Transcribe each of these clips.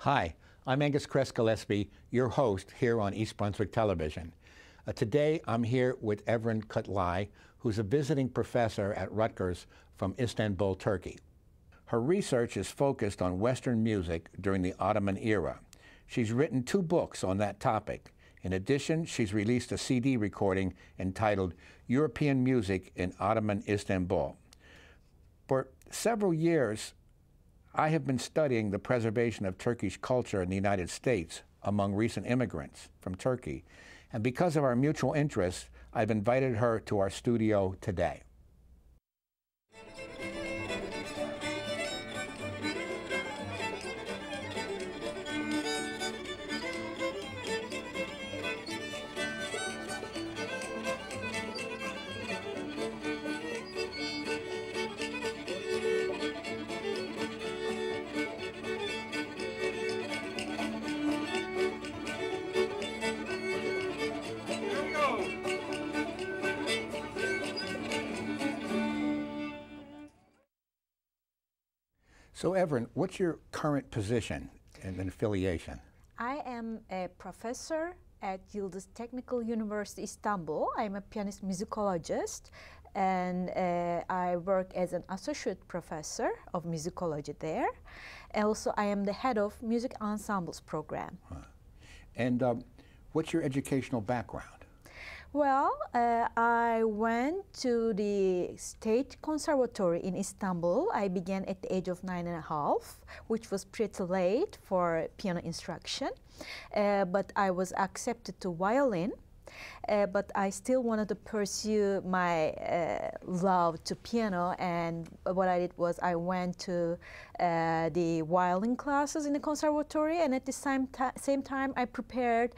Hi, I'm Angus Gillespie, your host here on East Brunswick Television. Today I'm here with Evren Kutlay, who's a visiting professor at Rutgers from Istanbul, Turkey. Her research is focused on Western music during the Ottoman era. She's written 2 books on that topic. In addition, she's released a CD recording entitled European Music in Ottoman Istanbul. For several years, I have been studying the preservation of Turkish culture in the United States among recent immigrants from Turkey. And because of our mutual interests, I've invited her to our studio today. So Evren, what's your current position and affiliation? I am a professor at Yıldız Technical University, Istanbul. I'm a pianist musicologist, and I work as an associate professor of musicology there. And also, I am the head of music ensembles program. And what's your educational background? Well, I went to the State Conservatory in Istanbul. I began at the age of 9½, which was pretty late for piano instruction. But I was accepted to violin. But I still wanted to pursue my love to piano, and what I did was I went to the violin classes in the conservatory, and at the same time I prepared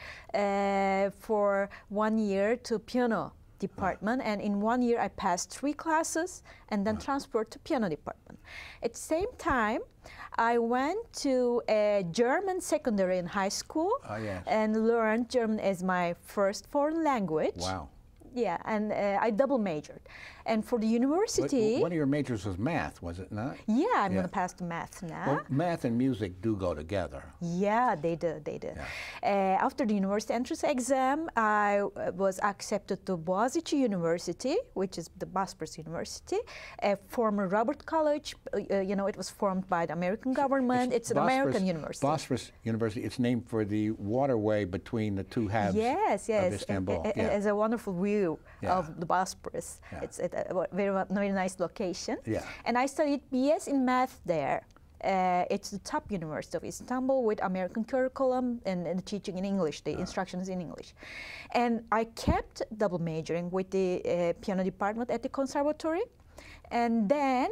for 1 year to piano department, and in 1 year I passed 3 classes and then transferred to piano department. At the same time, I went to a German secondary in high school and learned German as my first foreign language. Wow. Yeah, and I double majored. And for the university... One of your majors was math, was it not? Yeah, I'm going to pass the math now. Well, math and music do go together. Yeah, they do, they do. Yeah. After the university entrance exam, I was accepted to Boğaziçi University, which is the Bosporus University, a former Robert College. You know, it was formed by the American government. It's an American university. Bosporus University, it's named for the waterway between the 2 halves of Istanbul. It has a wonderful view of the Bosporus. It's a very nice location. And I studied BS in math there. It's the top university of Istanbul with American curriculum and teaching in English. The instruction is in English. And I kept double majoring with the piano department at the conservatory. And then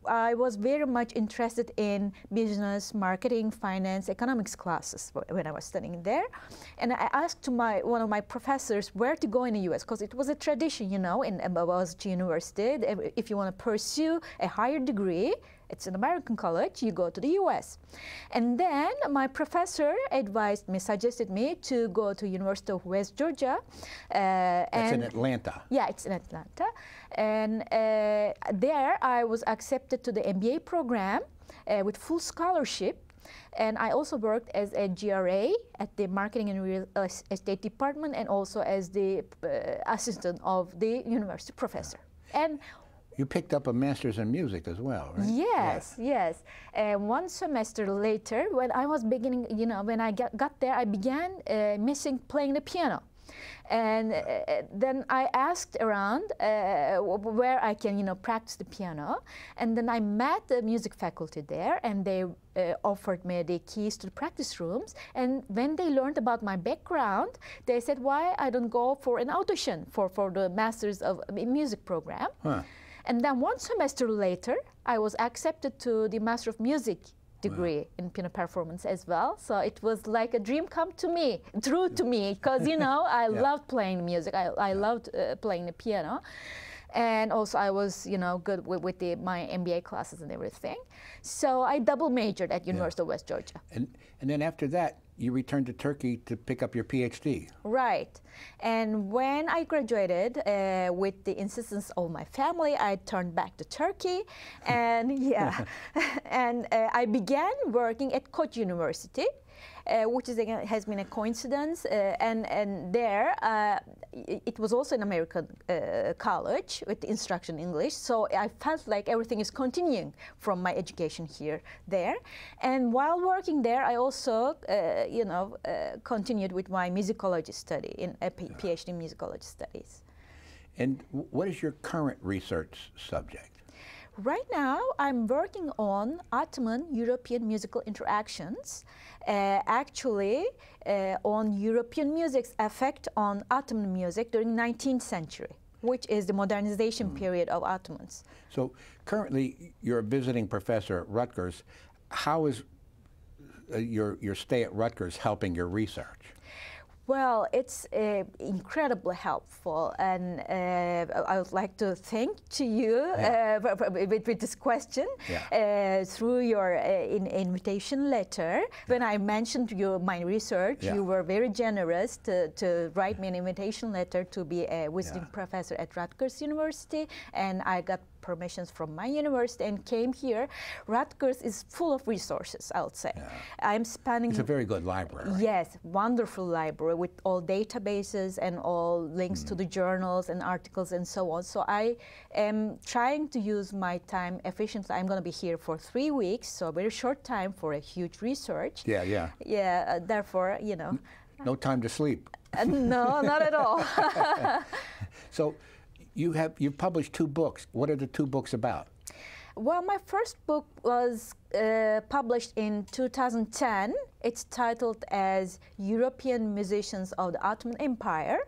I was very much interested in business, marketing, finance, economics classes when I was studying there. And I asked one of my professors where to go in the U.S. because it was a tradition, you know, in Boğaziçi University. If you want to pursue a higher degree, it's an American college, you go to the U.S. And then my professor suggested me to go to University of West Georgia. That's in Atlanta. Yeah, it's in Atlanta. And there I was accepted to the MBA program with full scholarship. And I also worked as a GRA at the Marketing and Real Estate Department, and also as the assistant of the university professor. And you picked up a master's in music as well, right? Yes. One semester later, when I was beginning, you know, when I got there, I began missing playing the piano. And then I asked around where I can, you know, practice the piano. And then I met the music faculty there, and they offered me the keys to the practice rooms. And when they learned about my background, they said, why I don't go for an audition for the Masters of Music program. And then 1 semester later, I was accepted to the Master of Music degree in piano performance as well. So it was like a dream come to me, true to me, because, you know, I loved playing music. I loved playing the piano. And also I was, you know, good with my MBA classes and everything. So I double majored at University of West Georgia. And then after that, you returned to Turkey to pick up your PhD. Right. And when I graduated, with the insistence of my family, I turned back to Turkey. And yeah, and I began working at Koç University. Which is, again, has been a coincidence, and there it was also an American college with instruction English, so I felt like everything is continuing from my education there. And while working there, I also continued with my musicology study in a PhD in musicology studies. And what is your current research subject? Right now, I'm working on Ottoman-European musical interactions, actually on European music's effect on Ottoman music during 19th century, which is the modernization period of Ottomans. So currently, you're a visiting professor at Rutgers. How is your stay at Rutgers helping your research? Well, it's incredibly helpful, and I would like to thank to you with this question through your invitation letter. When I mentioned to you my research, you were very generous to write me an invitation letter to be a visiting professor at Rutgers University, and I got permissions from my university and came here. Rutgers is full of resources, I would say. I'm spending... It's a very good library. Yes, wonderful library with all databases and all links to the journals and articles and so on. So I am trying to use my time efficiently. I'm going to be here for 3 weeks, so a very short time for a huge research. Yeah, therefore, you know... No time to sleep. No, not at all. So, you've published 2 books. What are the 2 books about? Well, my first book was published in 2010. It's titled as European Musicians of the Ottoman Empire.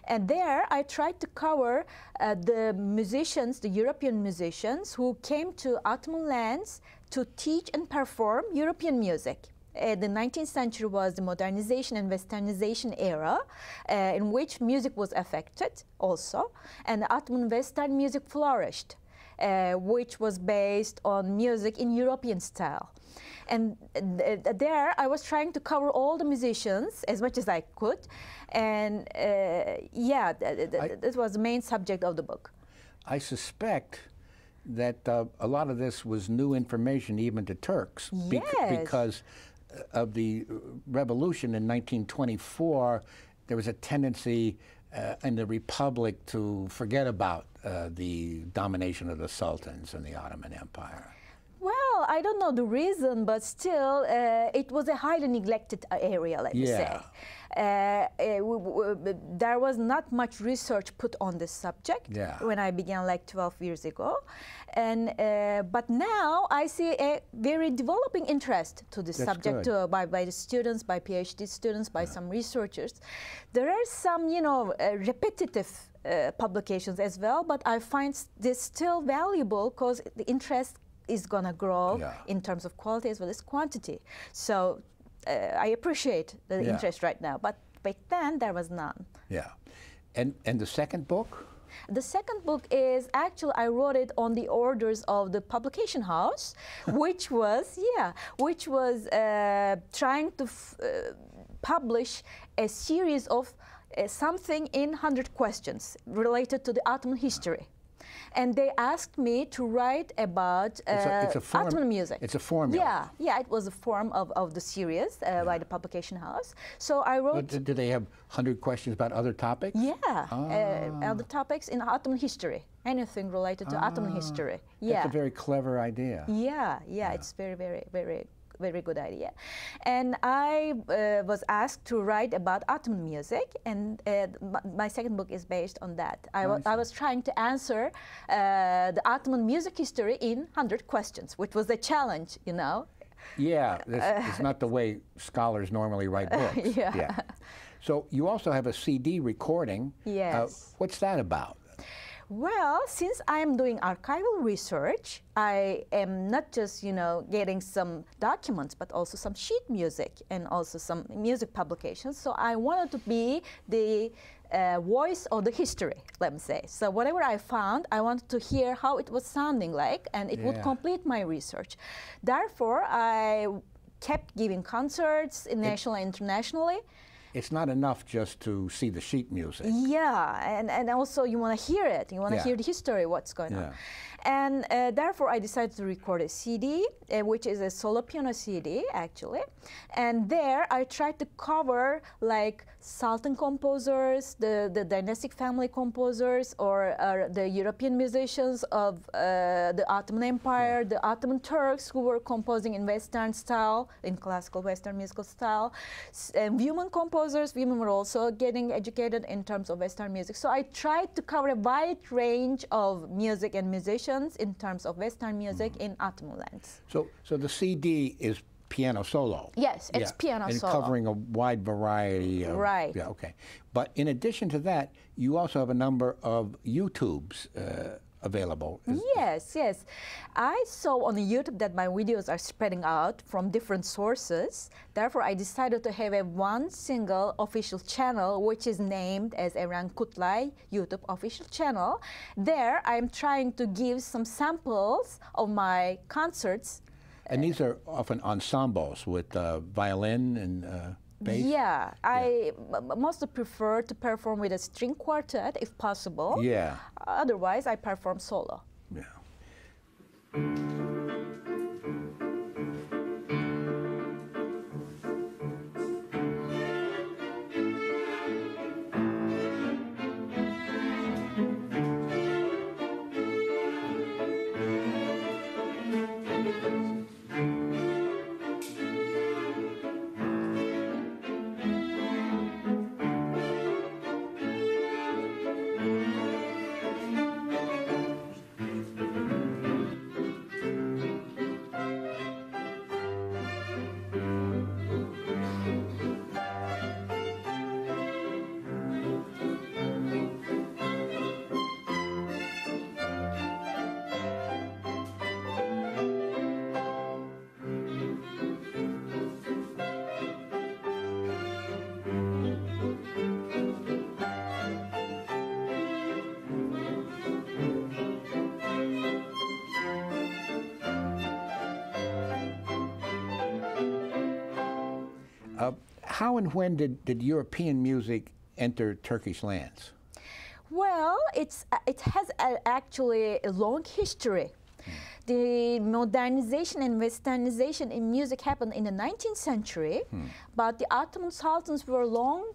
And there I tried to cover the musicians, the European musicians, who came to Ottoman lands to teach and perform European music. The 19th century was the modernization and westernization era, in which music was affected also, and the Ottoman Western music flourished, which was based on music in European style. And there I was trying to cover all the musicians as much as I could, and that was the main subject of the book. I suspect that a lot of this was new information even to Turks, because of the revolution in 1924, there was a tendency in the Republic to forget about the domination of the sultans in the Ottoman Empire. Well, I don't know the reason, but still, it was a highly neglected area, let me say. There was not much research put on this subject when I began like 12 years ago. And, but now I see a very developing interest to this subject by the students, by PhD students, by some researchers. There are some, repetitive publications as well, but I find this still valuable because the interest is going to grow in terms of quality as well as quantity. So I appreciate the interest right now, but back then there was none. And the second book? The second book is actually I wrote it on the orders of the publication house, which was trying to publish a series of something in 100 questions related to the Ottoman history. And they asked me to write about Ottoman music. It's a formula. Yeah, it was a form of the series by the publication house. So I wrote... Do they have 100 questions about other topics? Other topics in Ottoman history. Anything related to Ottoman history. That's a very clever idea. It's very good idea. And I was asked to write about Ottoman music, and my second book is based on that. I was trying to answer the Ottoman music history in 100 questions, which was a challenge, It's not the way scholars normally write books. So you also have a CD recording. What's that about? Well, since I am doing archival research, I am not just, getting some documents, but also some sheet music and also some music publications. So I wanted to be the voice of the history, let me say. So whatever I found, I wanted to hear how it was sounding like, and it would complete my research. Therefore, I kept giving concerts nationally and internationally. It's not enough just to see the sheet music. Yeah, and also you want to hear it. You want to hear the history, what's going on. And therefore, I decided to record a CD, which is a solo piano CD, actually. And there, I tried to cover like Sultan composers, the dynastic family composers, or the European musicians of the Ottoman Empire, the Ottoman Turks who were composing in Western style, in classical Western musical style. Women composers, women were also getting educated in terms of Western music. So I tried to cover a wide range of music and musicians in terms of Western music in Ottoman lands. So the CD is piano solo. Yes, it's piano solo. And covering a wide variety of... Right. Yeah, okay. But in addition to that, you also have a number of YouTubes available. Yes. I saw on YouTube that my videos are spreading out from different sources. Therefore, I decided to have one single official channel, which is named as Evren Kutlay YouTube official channel. There, I'm trying to give some samples of my concerts. And these are often ensembles with violin and bass? Yeah, I mostly prefer to perform with a string quartet if possible. Yeah. Otherwise, I perform solo. Yeah. How and when did European music enter Turkish lands? Well, it has actually a long history. The modernization and westernization in music happened in the 19th century, but the Ottoman sultans were long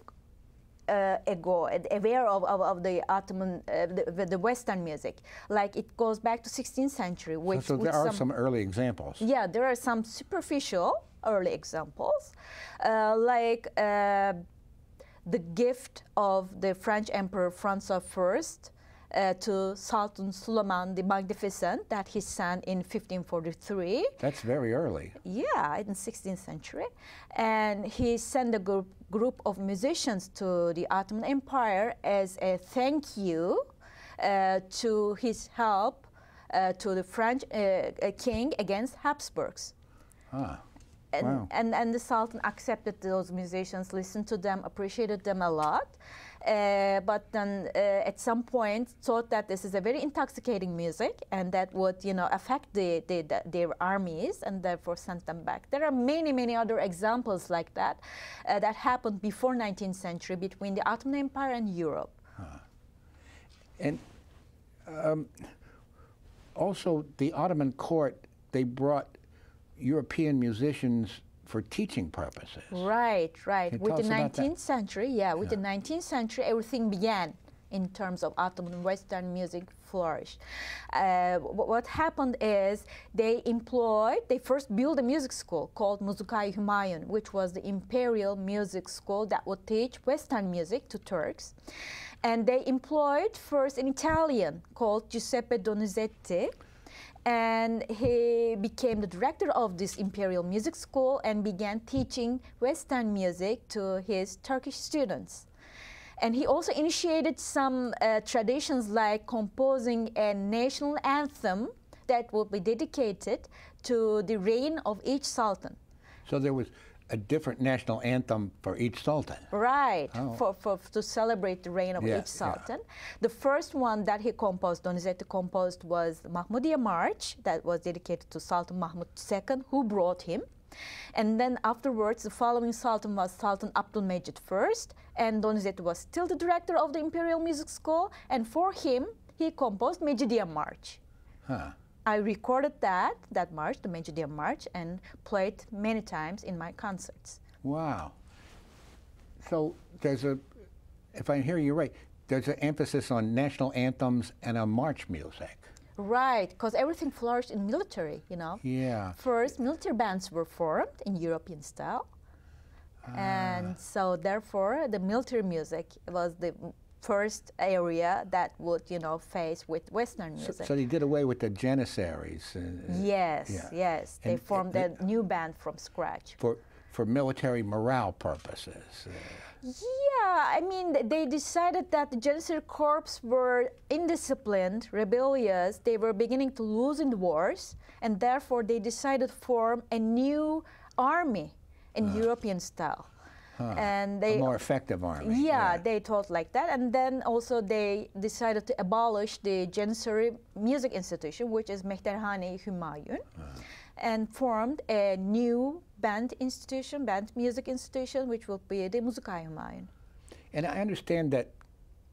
ago aware of the Ottoman, the Western music. Like it goes back to 16th century. So there are some early examples. Yeah, there are some superficial early examples, like the gift of the French Emperor Franz I to Sultan Suleiman the Magnificent that he sent in 1543. That's very early. Yeah, in the 16th century. And he sent a group of musicians to the Ottoman Empire as a thank you to his help to the French king against Habsburgs. Ah. And, wow. and the Sultan accepted those musicians, listened to them, appreciated them a lot. But then at some point thought that this is a very intoxicating music and that would, affect their armies and therefore sent them back. There are many, many other examples like that that happened before 19th century between the Ottoman Empire and Europe. And also the Ottoman court, they brought European musicians for teaching purposes. Right. With the 19th century, with the 19th century, everything began in terms of Ottoman Western music flourished. What happened is they first built a music school called Muzikai Humayun, which was the imperial music school that would teach Western music to Turks. And they employed first an Italian called Giuseppe Donizetti, and he became the director of this imperial music school and began teaching Western music to his Turkish students. And he also initiated some traditions like composing a national anthem that would be dedicated to the reign of each sultan. So there was a different national anthem for each sultan. Right, to celebrate the reign of each sultan. The first one that he composed, Donizetti composed, was the Mahmudiya March that was dedicated to Sultan Mahmud II, who brought him. And then afterwards, the following Sultan was Sultan Abdülmecit I, and Donizete was still the director of the Imperial Music School, and for him, he composed Mecidiye March. Huh. I recorded that march, the Mecidiye March, and played many times in my concerts. Wow. So there's if I hear you right, there's an emphasis on national anthems and on march music. Right, because everything flourished in military, you know. Yeah. First, military bands were formed in European style. And so therefore, the military music was the first area that would, you know, face with Western music. So they did away with the janissaries. Yes, yeah. yes. They formed a new band from scratch. For military morale purposes. Yeah, I mean, they decided that the Janissary Corps were indisciplined, rebellious. They were beginning to lose in the wars, and therefore they decided to form a new army in European style. And they, a more effective army. Yeah, they thought like that. And then also they decided to abolish the Janissary Music Institution, which is Mehterhane-i Hümayun, and formed a new band music institution, which will be the Musika-i Hümayun. And I understand that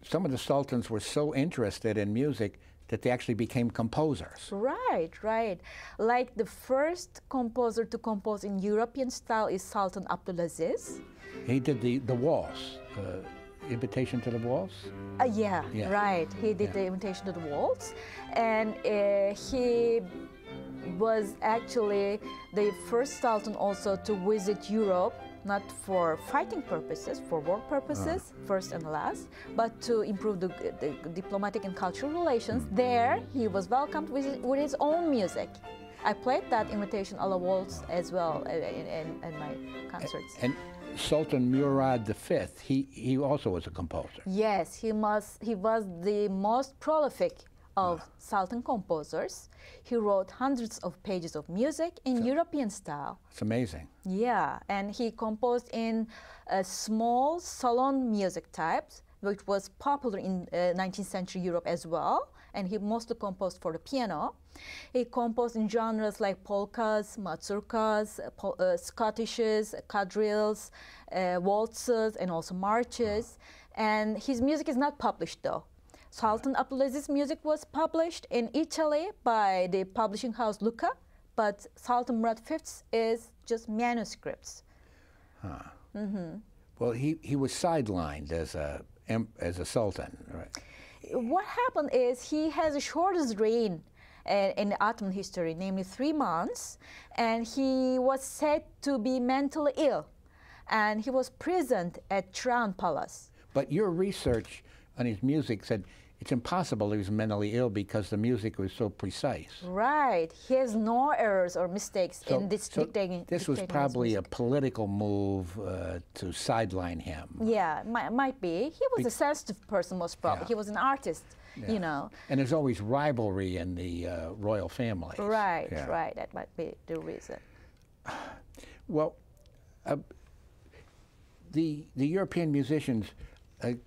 some of the sultans were so interested in music that they actually became composers. Right, right. Like the first composer to compose in European style is Sultan Abdulaziz. He did the waltz, Invitation to the Waltz? Yeah, right. He did the Invitation to the Waltz. And he was actually the first sultan also to visit Europe, not for fighting purposes, for war purposes, first and last, but to improve the diplomatic and cultural relations. There, he was welcomed with his own music. I played that Invitation a la Waltz as well in my concerts. And Sultan Murad V, he also was a composer. Yes, he was the most prolific of Sultan composers. He wrote hundreds of pages of music in European style. It's amazing. Yeah, and he composed in small salon music types, which was popular in 19th century Europe as well. And he mostly composed for the piano. He composed in genres like polkas, mazurkas, Scottishes, quadrilles, waltzes, and also marches. And his music is not published though. Sultan Abdulaziz's music was published in Italy by the publishing house Lucca, but Sultan Murad V's is just manuscripts. Well, he was sidelined as a sultan, right? What happened is he has the shortest reign in the Ottoman history, namely 3 months, and he was said to be mentally ill, and he was prisoned at Crown Palace. But your research on his music said it's impossible he was mentally ill because the music was so precise. Right. He has no errors or mistakes in dictating. This was probably a political move to sideline him. Yeah, might be. He was a sensitive person, most probably. He was an artist, you know. And there's always rivalry in the royal families. Right, right. That might be the reason. Well, the European musicians,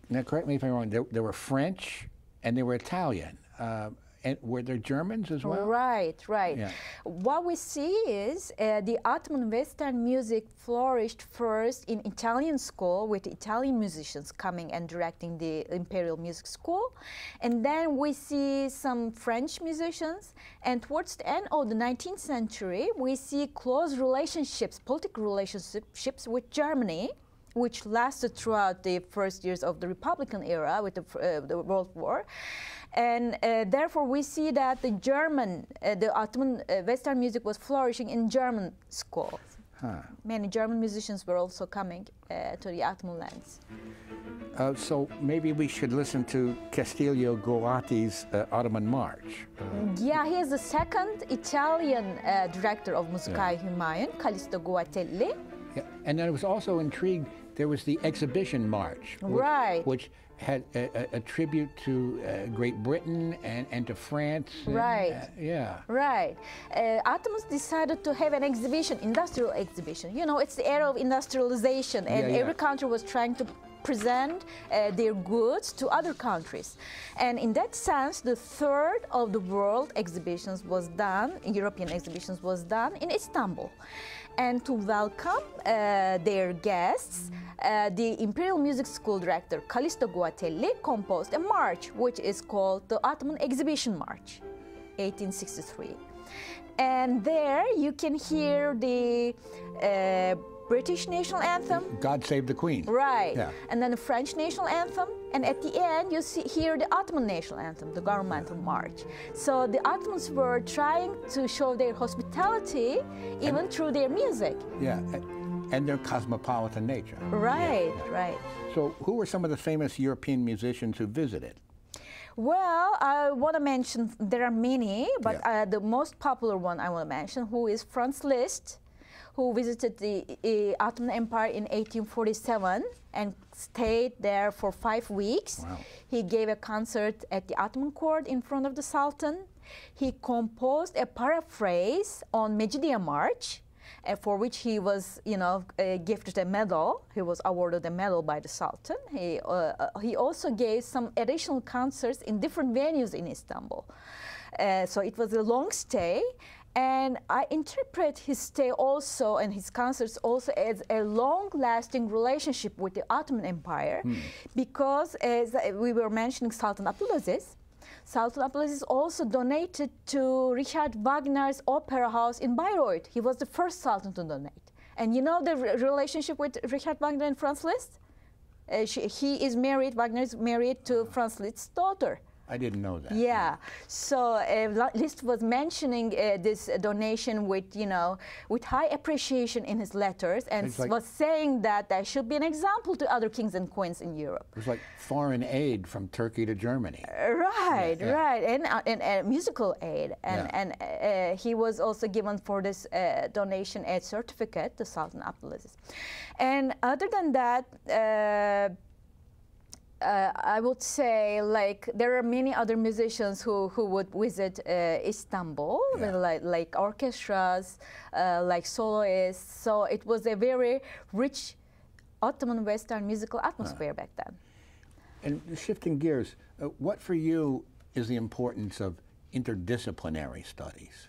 now correct me if I'm wrong, they were French and they were Italian. And were there Germans as well? Right, right. Yeah. What we see is the Ottoman Western music flourished first in Italian school with Italian musicians coming and directing the Imperial Music School. And then we see some French musicians. And towards the end of the 19th century, we see close relationships, political relationships with Germany, which lasted throughout the first years of the Republican era with the World War. And therefore we see that the Ottoman Western music was flourishing in German schools. Many German musicians were also coming to the Ottoman lands. So maybe we should listen to Castillo Guarati's Ottoman March. Yeah, he is the second Italian director of Musika-i Hümayun, Callisto Guatelli. Yeah. And I was also intrigued, there was the exhibition march, which had a tribute to Great Britain and to France. Right. Yeah. Right. Ottomans decided to have an exhibition, industrial exhibition. You know, it's the era of industrialization, and every country was trying to present their goods to other countries. And in that sense, the third of the world exhibitions was done, European exhibitions was done in Istanbul. And to welcome their guests, the Imperial Music School director Callisto Guatelli composed a march, which is called the Ottoman Exhibition March, 1863. And there you can hear the British national anthem. God Save the Queen. Right. Yeah. And then the French national anthem. And at the end, you hear the Ottoman national anthem, the governmental march. So the Ottomans were trying to show their hospitality even through their music. Yeah, and their cosmopolitan nature. Right, right. So who were some of the famous European musicians who visited? Well, I want to mention, there are many, but the most popular one I want to mention, who is Franz Liszt, who visited the Ottoman Empire in 1847 and stayed there for 5 weeks. Wow. He gave a concert at the Ottoman court in front of the Sultan. He composed a paraphrase on Mecidiye March, for which he was, gifted a medal. He was awarded a medal by the Sultan. He also gave some additional concerts in different venues in Istanbul. So it was a long stay. And I interpret his stay also and his concerts also as a long-lasting relationship with the Ottoman Empire, because as we were mentioning Sultan Abdulaziz, Sultan Abdulaziz also donated to Richard Wagner's opera house in Bayreuth. He was the first Sultan to donate. And you know the relationship with Richard Wagner and Franz Liszt? He is married, Wagner is married to Franz Liszt's daughter. I didn't know that. Yeah, so Liszt was mentioning this donation with, with high appreciation in his letters, and was saying that there should be an example to other kings and queens in Europe. It was like foreign aid from Turkey to Germany. Right, right, and musical aid, and he was also given for this donation a certificate to Sultan Abdulaziz. And other than that, I would say, like, there are many other musicians who would visit Istanbul, like orchestras, like soloists. So it was a very rich Ottoman Western musical atmosphere back then. And shifting gears, what for you is the importance of interdisciplinary studies?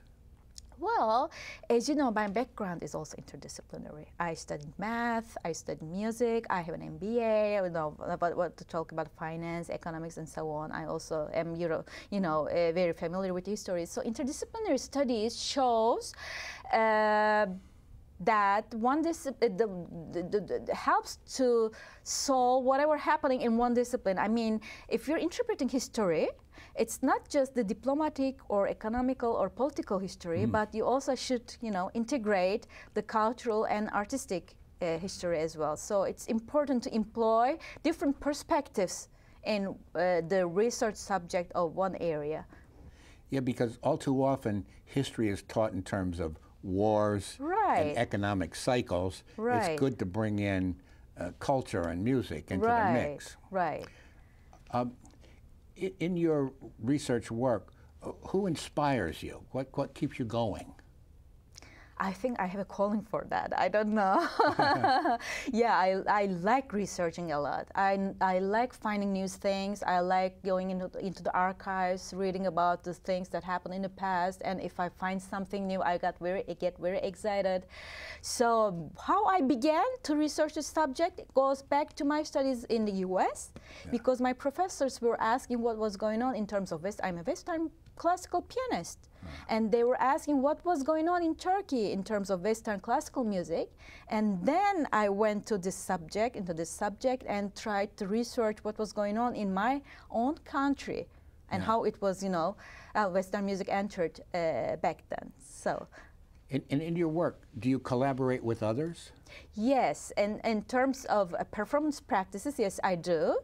Well, as you know, my background is also interdisciplinary. I studied math, I studied music, I have an MBA, I know about what to talk about finance, economics, and so on. I also am, very familiar with history. So interdisciplinary studies shows that one helps to solve whatever happening in one discipline. I mean, if you're interpreting history, it's not just the diplomatic or economical or political history, but you also should, integrate the cultural and artistic history as well. So it's important to employ different perspectives in the research subject of one area. Yeah, because all too often history is taught in terms of wars and economic cycles. It's good to bring in culture and music into the mix. Right. In your research work, who inspires you? What keeps you going? I think I have a calling for that. I don't know. Yeah, I like researching a lot. I like finding new things. I like going into the archives, reading about the things that happened in the past. And if I find something new, I get very excited. So how I began to research the subject goes back to my studies in the U.S. because my professors were asking what was going on in terms of I'm a Western classical pianist. And they were asking what was going on in Turkey in terms of Western classical music. And then I went to this subject, and tried to research what was going on in my own country and how it was, Western music entered back then. So. And in your work, do you collaborate with others? Yes, and in terms of performance practices, yes, I do.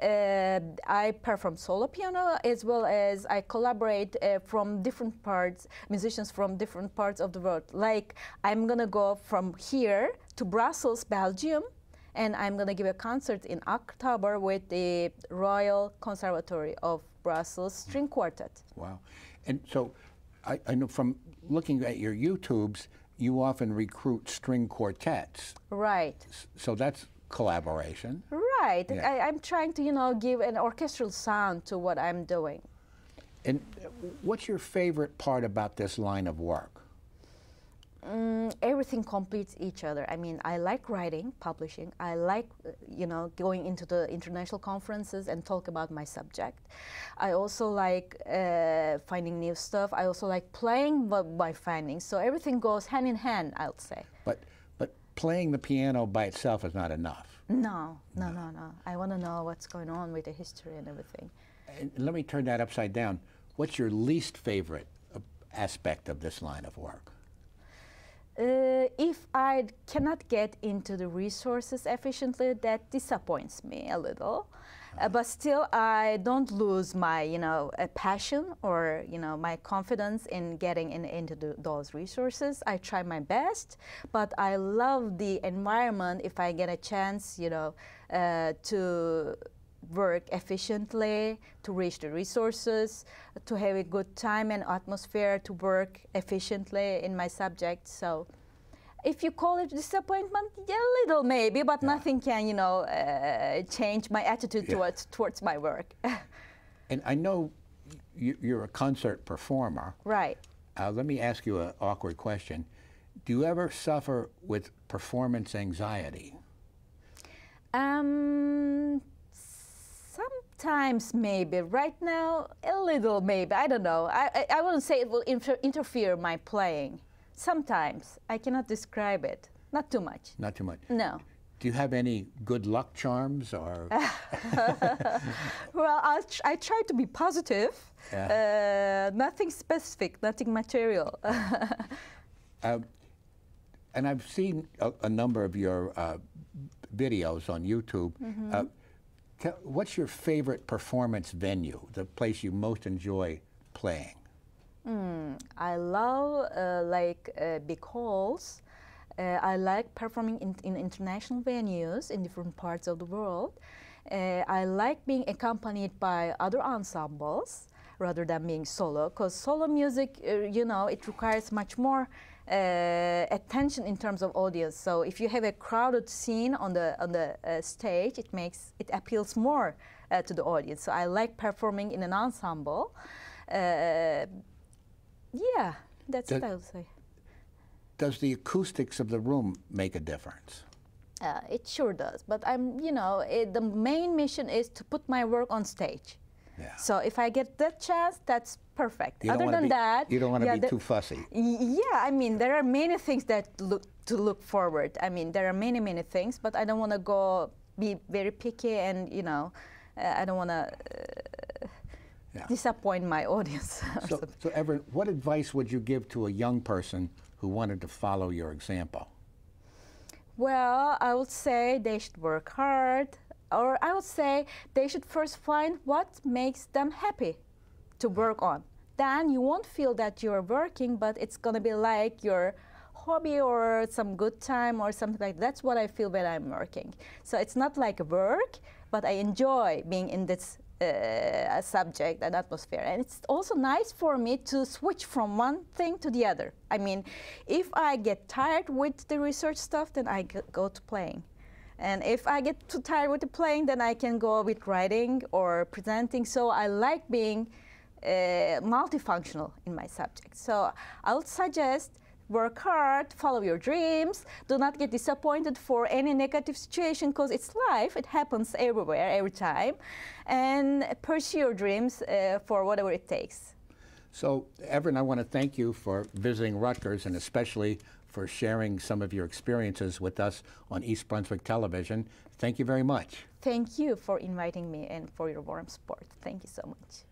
I perform solo piano as well as I collaborate from different parts, musicians from different parts of the world. Like I'm gonna go from here to Brussels, Belgium, and I'm gonna give a concert in October with the Royal Conservatory of Brussels String Quartet. Wow, and so I know from looking at your YouTubes, you often recruit string quartets. Right. So that's collaboration. Right. Yeah. I'm trying to, give an orchestral sound to what I'm doing. And what's your favorite part about this line of work? Everything completes each other. I mean, I like writing, publishing. I like, going into the international conferences and talk about my subject. I also like finding new stuff. I also like playing by finding. So everything goes hand in hand, I would say. But playing the piano by itself is not enough. No. I want to know what's going on with the history and everything. And let me turn that upside down. What's your least favorite aspect of this line of work? If I cannot get into the resources efficiently, that disappoints me a little. But still, I don't lose my, passion or, my confidence in getting into those resources. I try my best, but I love the environment if I get a chance, to work efficiently, to reach the resources, to have a good time and atmosphere to work efficiently in my subject. So if you call it disappointment, yeah, a little maybe, but nothing can, change my attitude towards my work. And I know you're a concert performer. Right. Let me ask you an awkward question. Do you ever suffer with performance anxiety? Sometimes maybe. Right now, a little maybe. I don't know. I wouldn't say it will interfere my playing. Sometimes. I cannot describe it. Not too much. Not too much? No. Do you have any good luck charms or? Well, I try to be positive. Yeah. Nothing specific, nothing material. And I've seen a number of your videos on YouTube. Mm-hmm. What's your favorite performance venue, the place you most enjoy playing? I love big halls. I like performing in international venues in different parts of the world. I like being accompanied by other ensembles rather than being solo, because solo music, it requires much more attention in terms of audience. So if you have a crowded scene on the stage, it appeals more to the audience. So I like performing in an ensemble. Yeah, that's what I would say. Does the acoustics of the room make a difference? It sure does. But the main mission is to put my work on stage. Yeah. So if I get that chance, that's perfect. Other than that, you don't want to be too fussy. Yeah, I mean, there are many things that look forward. I mean, there are many things, but I don't want to be very picky, and I don't want to disappoint my audience. So Evren, what advice would you give to a young person who wanted to follow your example? Well, I would say they should work hard, or I would say they should first find what makes them happy to work on. Then you won't feel that you're working, but it's going to be like your hobby or some good time or something like that. That's what I feel when I'm working. So it's not like work, but I enjoy being in this subject and atmosphere. And it's also nice for me to switch from one thing to the other. I mean, if I get tired with the research stuff, then I go to playing. And if I get too tired with the playing, then I can go with writing or presenting. So I like being multifunctional in my subject. So I would suggest work hard, follow your dreams, do not get disappointed for any negative situation, because it's life, it happens everywhere, every time, and pursue your dreams for whatever it takes. So, Evren, I want to thank you for visiting Rutgers, and especially for sharing some of your experiences with us on East Brunswick Television. Thank you very much. Thank you for inviting me and for your warm support. Thank you so much.